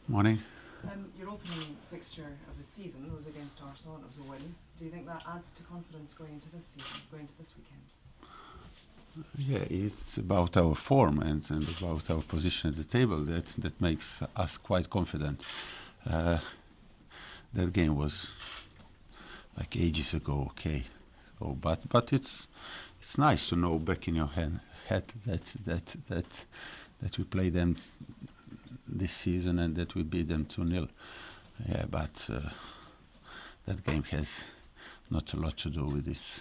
Morning. Your opening fixture of the season was against Arsenal and it was a win. Do you think that adds to confidence going into this season, going into this weekend? Yeah, it's about our form and about our position at the table that makes us quite confident. That game was like ages ago, okay. So, but it's nice to know back in your head that we play them this season and that we beat them 2-0. Yeah, but that game has not a lot to do with this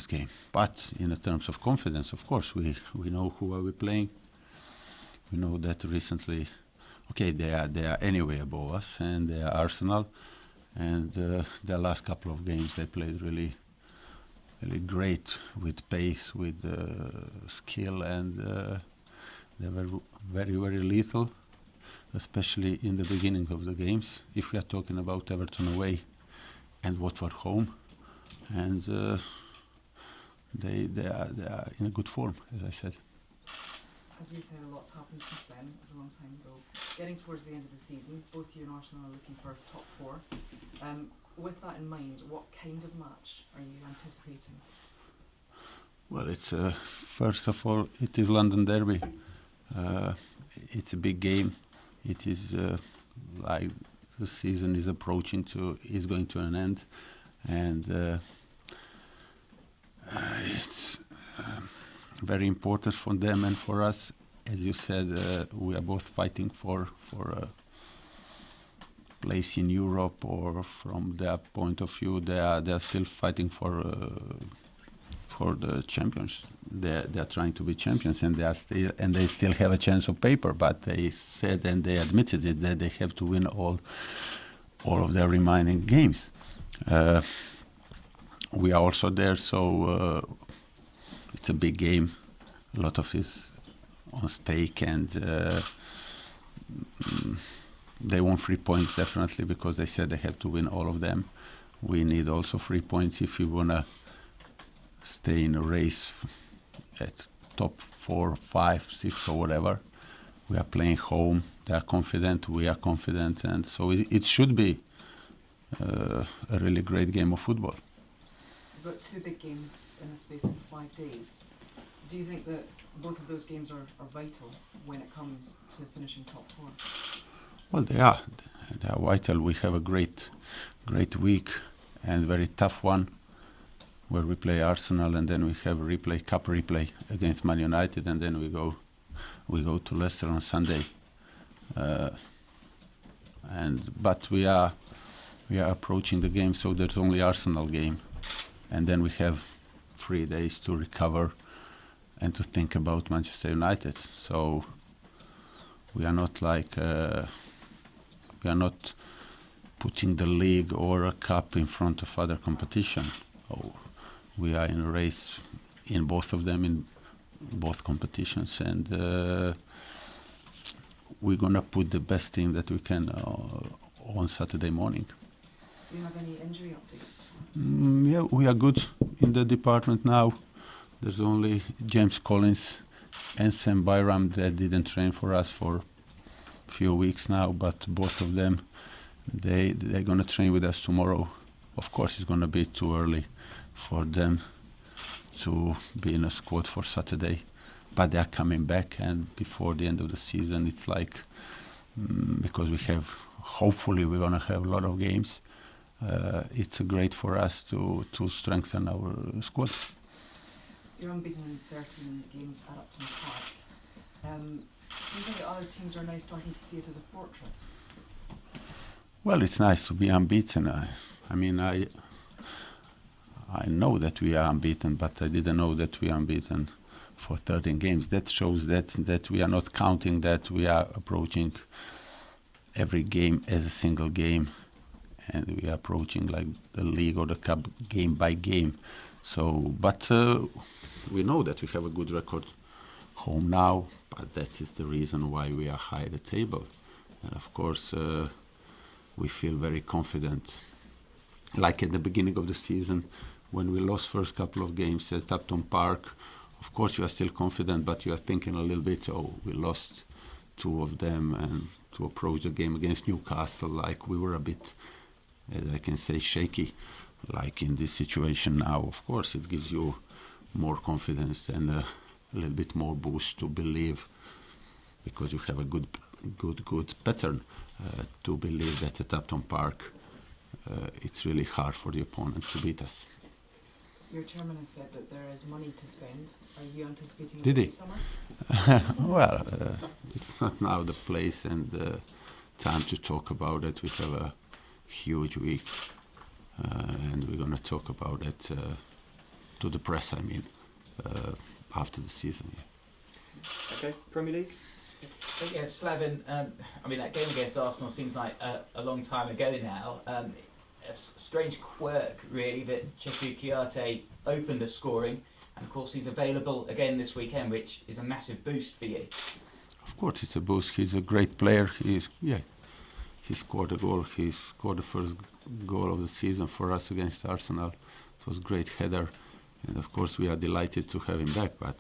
game. But in terms of confidence, of course, we know who are we playing. We know that recently, okay, they are anyway above us, and they are Arsenal. And the last couple of games they played really great with pace, with skill, and they were very lethal, especially in the beginning of the games. If we are talking about Everton away and Watford home, and they are in a good form, as I said. As you say, a lot's happened since then. It was a long time ago. Getting towards the end of the season, both you and Arsenal are looking for top four. With that in mind, what kind of match are you anticipating? Well, it's first of all, it is London Derby. It's a big game. It is like the season is is going to an end, and it's very important for them and for us. As you said, we are both fighting for a place in Europe, or from their point of view, they are still fighting for the champions. They are trying to be champions, and they still have a chance of paper. But they said, and they admitted it, that they have to win all of their remaining games. We are also there, so it's a big game. A lot of it on stake, and they want 3 points definitely, because they said they have to win all of them. We need also 3 points if we wanna stay in a race at top 4, 5, 6 or whatever. We are playing home. They are confident. We are confident, and so it should be a really great game of football. You've got 2 big games in the space of 5 days. Do you think that both of those games are vital when it comes to finishing top 4? Well, they are. They are vital. We have a great week and very tough one, where we play Arsenal, and then we have a cup replay against Man United, and then we go to Leicester on Sunday. But we are approaching the game, so there's only Arsenal game, and then we have 3 days to recover and to think about Manchester United. So we are not putting the league or a cup in front of other competition. Oh, we are in a race in both of them, in both competitions, and we're gonna put the best team that we can on Saturday morning. Do you have any injury updates? Yeah, we are good in the department now. There's only James Collins and Sam Byram that didn't train for us for a few weeks now, but both of them, they're gonna train with us tomorrow. Of course, it's gonna be too early for them to be in a squad for Saturday, but they are coming back, and before the end of the season, it's like because hopefully we're gonna have a lot of games. It's great for us to strengthen our squad. You're unbeaten in 13 games at Upton Park. Do you think that other teams are now starting to see it as a fortress? Well, it's nice to be unbeaten. I mean, I know that we are unbeaten, but I didn't know that we are unbeaten for 13 games. That shows that we are not counting, that we are approaching every game as a single game, and we are approaching like the league or the cup game by game. So, but we know that we have a good record home now, but that is the reason why we are high at the table. And of course, we feel very confident. Like at the beginning of the season, when we lost first couple of games at Upton Park, of course you are still confident, but you are thinking a little bit, oh, we lost two of them and to approach the game against Newcastle like we were a bit, as I can say, shaky. Like in this situation now, of course, it gives you more confidence and a little bit more boost to believe, because you have a good pattern to believe that at Upton Park it's really hard for the opponent to beat us. Your chairman has said that there is money to spend. Are you anticipating Did he? this summer? Well, it's not now the place and the time to talk about it. We have a huge week, and we're going to talk about it to the press, I mean, after the season. Yeah. Okay, Premier League? Yeah, Slaven, I mean, that game against Arsenal seems like a long time ago now. A strange quirk, really, that Chefu Kouyaté opened the scoring, and of course he's available again this weekend, which is a massive boost for you. Of course, it's a boost. He's a great player. He scored a goal. He scored the first goal of the season for us against Arsenal. It was a great header, and of course we are delighted to have him back, but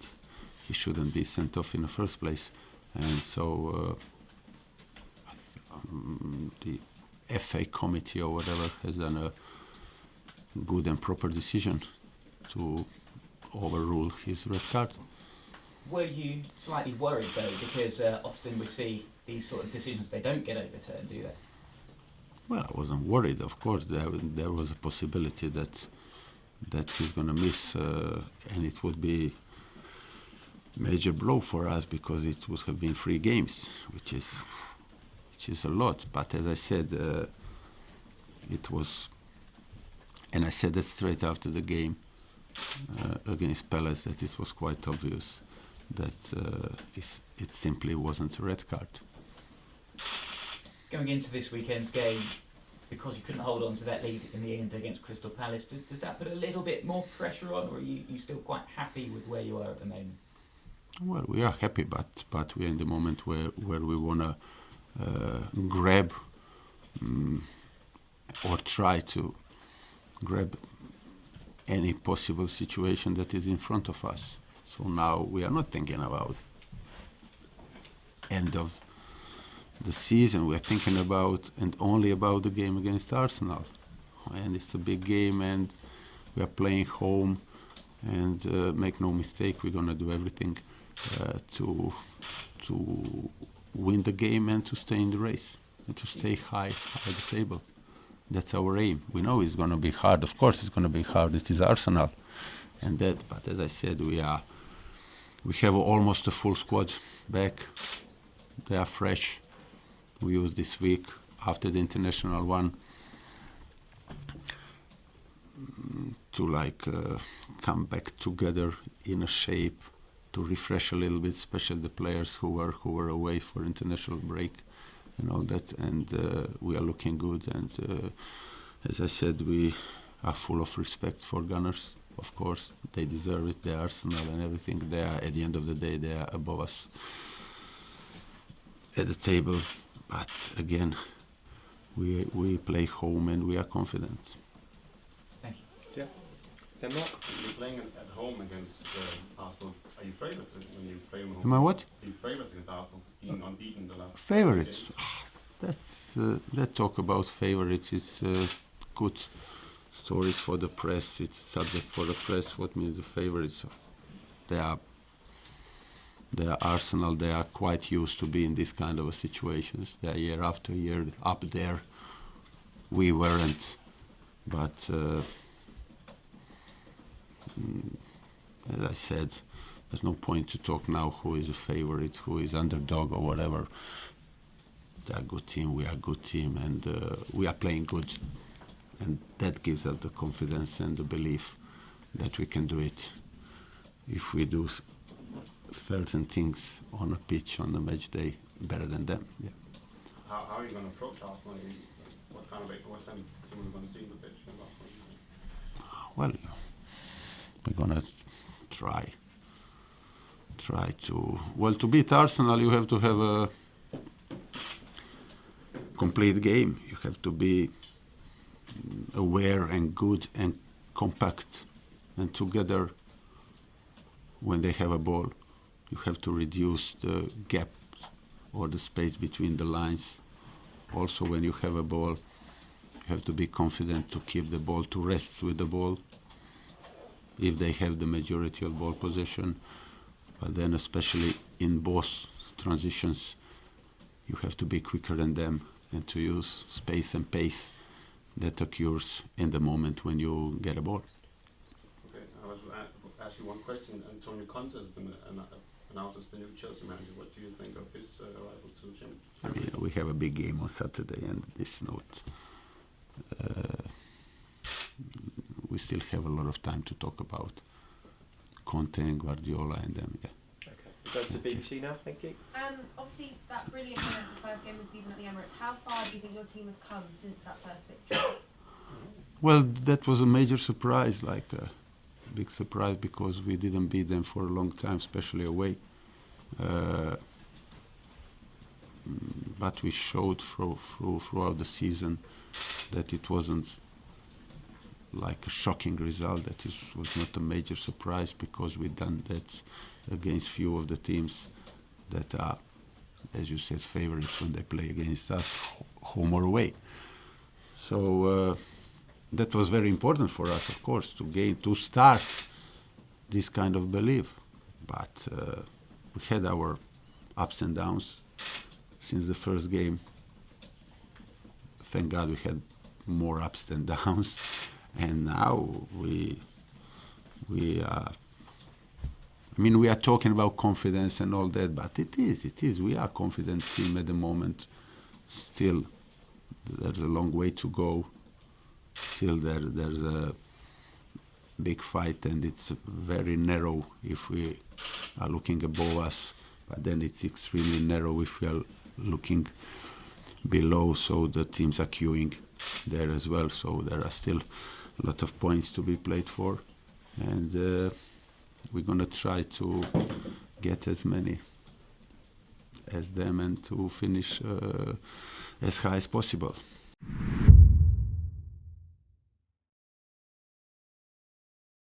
he shouldn't be sent off in the first place. And so the FA committee or whatever has done a good and proper decision to overrule his red card. Were you slightly worried though, because often we see these sort of decisions, they don't get overturned, do they? Well, I wasn't worried. Of course, there was a possibility that he's going to miss, and it would be major blow for us because it would have been 3 games, which is a lot. But as I said, it was, and I said that straight after the game against Palace, that it was quite obvious that it simply wasn't a red card. Going into this weekend's game, because you couldn't hold on to that lead in the end against Crystal Palace, does that put a little bit more pressure on, or are you still quite happy with where you are at the moment? Well, we are happy, but we're in the moment where we want to grab or try to grab any possible situation that is in front of us. So now we are not thinking about end of the season. We are thinking about and only about the game against Arsenal, and it's a big game, and we are playing home. And make no mistake, we're going to do everything to win the game and to stay in the race and to stay high at the table. That's our aim. We know it's going to be hard. Of course, it's going to be hard. It is Arsenal, and that. But as I said, we have almost a full squad back. They are fresh. We use this week after the international one to come back together in a shape, to refresh a little bit, especially the players who were away for international break and all that. And we are looking good. And as I said, we are full of respect for Gunners. Of course, they deserve it. They are Arsenal and everything. They are, at the end of the day, they are above us at the table. But again, we play home and we are confident. Thank you. Yeah. Then Mark? You're playing at home against Arsenal. Are you favourites when you play them home? Am I what? Are you favourites against Arsenal, being unbeaten the last Favorites. games? That talk about favorites. It's good stories for the press. It's a subject for the press. What means the favorites? They are Arsenal. They are quite used to be in this kind of situations. They are year after year up there. We weren't, but as I said, there's no point to talk now who is a favorite, who is underdog or whatever. They are a good team, we are a good team, and we are playing good. And that gives us the confidence and the belief that we can do it if we do certain things on a pitch, on the match day, better than them. Yeah. How are you going to approach Arsenal? What kind of what kind of team are we going to see in the pitch? Well, we're going to try to beat Arsenal. You have to have a complete game. You have to be aware and good and compact and together. When they have a ball, you have to reduce the gap or the space between the lines. Also, when you have a ball, you have to be confident to keep the ball, to rest with the ball, if they have the majority of ball possession. But then, especially in both transitions, you have to be quicker than them and to use space and pace that occurs in the moment when you get a ball. Okay, I was ask you one question. Antonio Conte has been announced as the new Chelsea manager. What do you think of his arrival to the Champions I mean, we have a big game on Saturday, and this note, we still have a lot of time to talk about Conte and Guardiola and them. Yeah. Okay. Go to BBC now, thank you. Obviously, that brilliant win at the first game of the season at the Emirates. How far do you think your team has come since that first victory? Well, that was a major surprise, like a big surprise, because we didn't beat them for a long time, especially away. But we showed throughout the season that it wasn't like a shocking result, that it was not a major surprise, because we've done that against few of the teams that are, as you said, favorites when they play against us, home or away. So that was very important for us, of course, to start this kind of belief. But we had our ups and downs since the first game. Thank God we had more ups than downs, and now we are talking about confidence and all that, but it is. We are a confident team at the moment. Still, there's a long way to go. Still, there's a big fight, and it's very narrow if we are looking above us, but then it's extremely narrow if we are looking below, so the teams are queuing there as well, so there are still a lot of points to be played for, and we're going to try to get as many as them and to finish as high as possible.